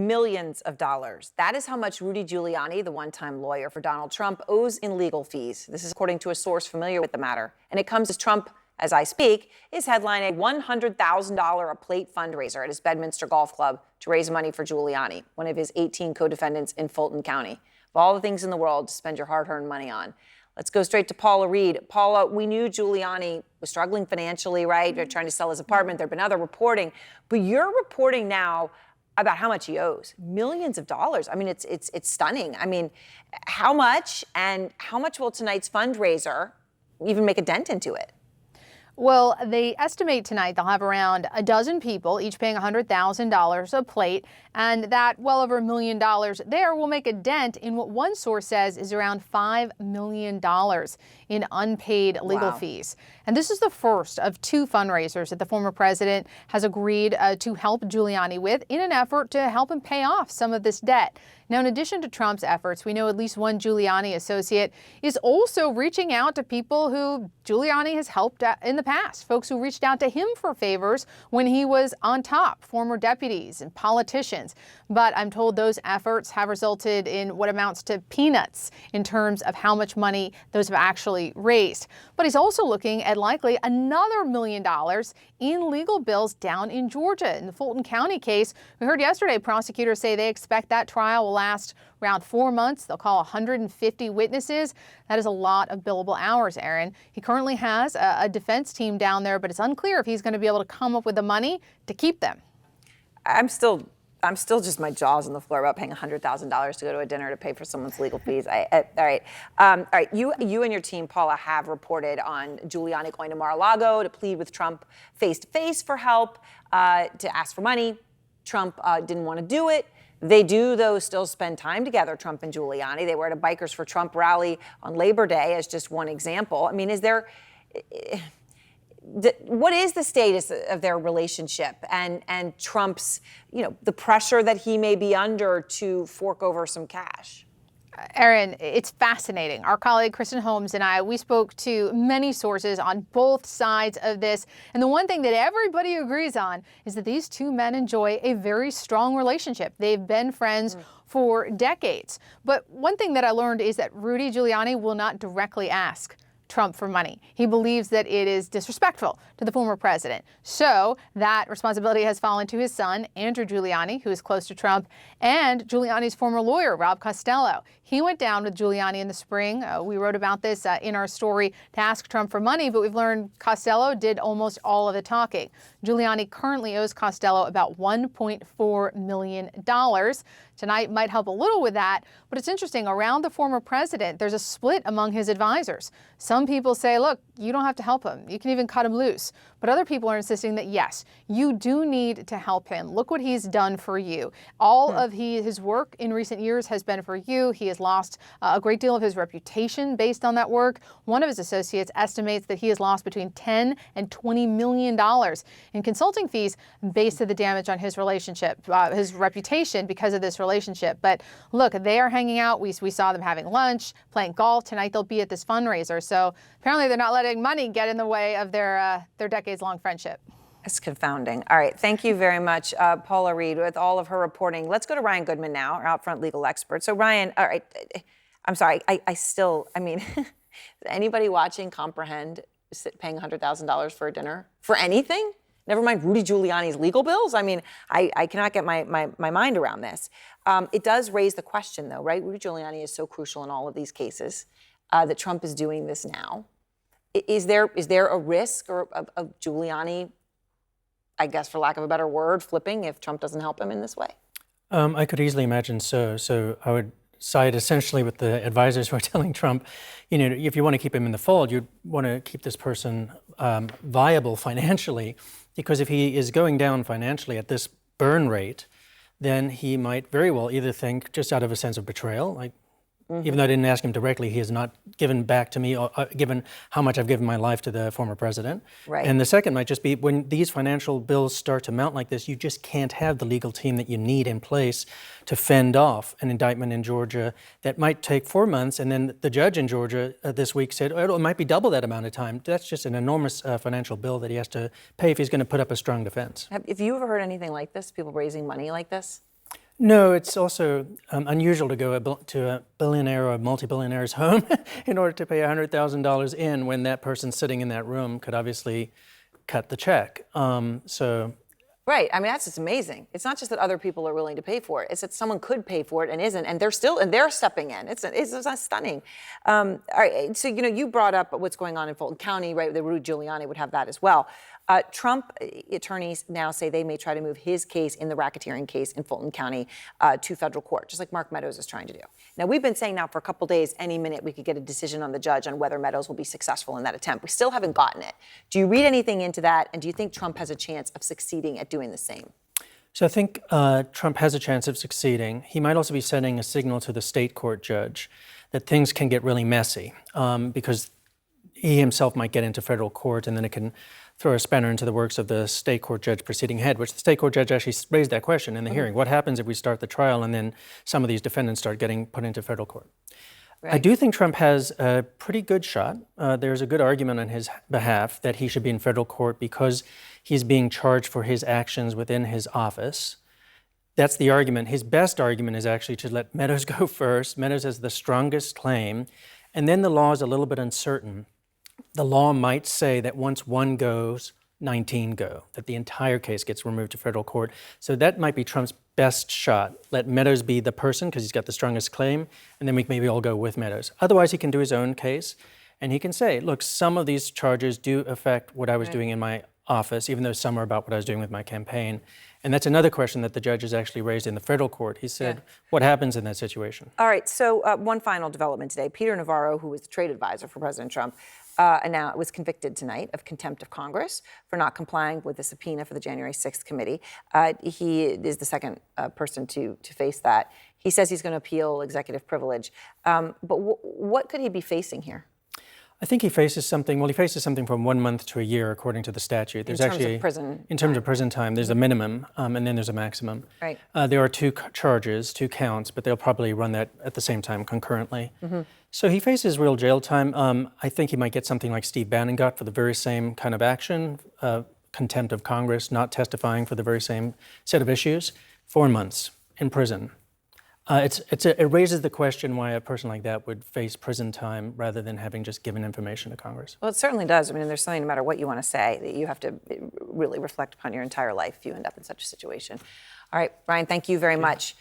millions of dollars. That is how much Rudy Giuliani, the one-time lawyer for Donald Trump, owes in legal fees. This is according to a source familiar with the matter. And it comes as Trump, as I speak, is headlining a $100,000 a plate fundraiser at his Bedminster Golf Club to raise money for Giuliani, one of his 18 co-defendants in Fulton County. Of all the things in the world to spend your hard-earned money on. Let's go straight to Paula Reed. Paula, we knew Giuliani was struggling financially, right? They're trying to sell his apartment. There have been other reporting. But you're reporting now about how much he owes. Millions of dollars. I mean, it's stunning. I mean, how much, and how much will tonight's fundraiser even make a dent into it? Well, they estimate tonight they'll have around a dozen people, each paying $100,000 a plate, and that well over $1 million there will make a dent in what one source says is around $5 million in unpaid legal fees. And this is the first of two fundraisers that the former president has agreed to help Giuliani with in an effort to help him pay off some of this debt. Now, in addition to Trump's efforts, we know at least one Giuliani associate is also reaching out to people who Giuliani has helped in the past, folks who reached out to him for favors when he was on top, former deputies and politicians. But I'm told those efforts have resulted in what amounts to peanuts in terms of how much money those have actually raised. But he's also looking at likely another $1 million in legal bills down in Georgia in the Fulton County case. We heard yesterday prosecutors say they expect that trial will last around 4 months. They'll call 150 witnesses. That is a lot of billable hours, Aaron. He currently has a defense team down there, but it's unclear if he's going to be able to come up with the money to keep them. I'm still just my jaw's on the floor about paying $100,000 to go to a dinner to pay for someone's legal fees. All right. You and your team, Paula, have reported on Giuliani going to Mar-a-Lago to plead with Trump face-to-face for help, to ask for money. Trump didn't want to do it. They do, though, still spend time together, Trump and Giuliani. They were at a Bikers for Trump rally on Labor Day as just one example. I mean, what is the status of their relationship and Trump's, the pressure that he may be under to fork over some cash? Aaron, it's fascinating. Our colleague Kristen Holmes and I, we spoke to many sources on both sides of this. And the one thing that everybody agrees on is that these two men enjoy a very strong relationship. They've been friends for decades. But one thing that I learned is that Rudy Giuliani will not directly ask Trump for money. He believes that it is disrespectful to the former president. So that responsibility has fallen to his son, Andrew Giuliani, who is close to Trump, and Giuliani's former lawyer, Rob Costello. He went down with Giuliani in the spring. We wrote about this in our story to ask Trump for money, but we've learned Costello did almost all of the talking. Giuliani currently owes Costello about $1.4 million. Tonight might help a little with that, but it's interesting. Around the former president, there's a split among his advisors. Some people say, look, you don't have to help him. You can even cut him loose. But other people are insisting that, yes, you do need to help him. Look what he's done for you. All of his work in recent years has been for you. He has lost a great deal of his reputation based on that work. One of his associates estimates that he has lost between $10 and $20 million in consulting fees based on the damage on his relationship, his reputation because of this relationship. But look, they are hanging out. We saw them having lunch, playing golf. Tonight they'll be at this fundraiser. So apparently they're not letting money get in the way of their decades-long friendship. It's confounding. All right. Thank you very much, Paula Reed, with all of her reporting. Let's go to Ryan Goodman now, our Outfront legal expert. So, Ryan, all right, I'm sorry. I mean, does anybody watching comprehend paying $100,000 for a dinner? For anything? Never mind Rudy Giuliani's legal bills? I mean, I cannot get my mind around this. It does raise the question, though, right? Rudy Giuliani is so crucial in all of these cases that Trump is doing this now. Is there a risk of Giuliani, I guess, for lack of a better word, flipping if Trump doesn't help him in this way? I could easily imagine so. So I would side essentially with the advisors who are telling Trump, if you want to keep him in the fold, you want to keep this person viable financially, because if he is going down financially at this burn rate, then he might very well either think, just out of a sense of betrayal, like, even though I didn't ask him directly, he has not given back to me, given how much I've given my life to the former president. Right. And the second might just be, when these financial bills start to mount like this, you just can't have the legal team that you need in place to fend off an indictment in Georgia that might take 4 months. And then the judge in Georgia this week said, it might be double that amount of time. That's just an enormous financial bill that he has to pay if he's going to put up a strong defense. Have you ever heard anything like this, people raising money like this? No, it's also unusual to go to a billionaire or multi-billionaire's home in order to pay $100,000 in when that person sitting in that room could obviously cut the check. Right. I mean, that's just amazing. It's not just that other people are willing to pay for it. It's that someone could pay for it and isn't, and they're stepping in. It's stunning. All right. So, you brought up what's going on in Fulton County, right? The Rudy Giuliani would have that as well. Trump attorneys now say they may try to move his case in the racketeering case in Fulton County to federal court, just like Mark Meadows is trying to do. Now, we've been saying now for a couple days, any minute we could get a decision on the judge on whether Meadows will be successful in that attempt. We still haven't gotten it. Do you read anything into that? And do you think Trump has a chance of succeeding at doing the same? So I think Trump has a chance of succeeding. He might also be sending a signal to the state court judge that things can get really messy because he himself might get into federal court, and then it can throw a spanner into the works of the state court judge proceeding ahead, which the state court judge actually raised that question in the hearing. What happens if we start the trial and then some of these defendants start getting put into federal court? Right. I do think Trump has a pretty good shot. There's a good argument on his behalf that he should be in federal court because he's being charged for his actions within his office. That's the argument. His best argument is actually to let Meadows go first. Meadows has the strongest claim, and then the law is a little bit uncertain. The law might say that once one goes, 19 go, that the entire case gets removed to federal court. So that might be Trump's best shot. Let Meadows be the person because he's got the strongest claim, and then we can maybe all go with Meadows. Otherwise, he can do his own case, and he can say, look, some of these charges do affect what I was doing in my office, even though some are about what I was doing with my campaign. And that's another question that the judge has actually raised in the federal court. He said, what happens in that situation? All right, so one final development today. Peter Navarro, who was the trade advisor for President Trump, was convicted tonight of contempt of Congress for not complying with the subpoena for the January 6th committee. He is the second person to face that. He says he's going to appeal executive privilege. But what could he be facing here? I think he faces something from 1 month to a year, according to the statute. There's in terms of prison time, there's a minimum, and then there's a maximum. Right. There are two counts, but they'll probably run that at the same time concurrently. Mm-hmm. So he faces real jail time. I think he might get something like Steve Bannon got for the very same kind of action, contempt of Congress, not testifying for the very same set of issues, 4 months in prison. It raises the question why a person like that would face prison time rather than having just given information to Congress. Well, it certainly does. I mean, there's something, no matter what you want to say, that you have to really reflect upon your entire life if you end up in such a situation. All right, Brian, thank you very much.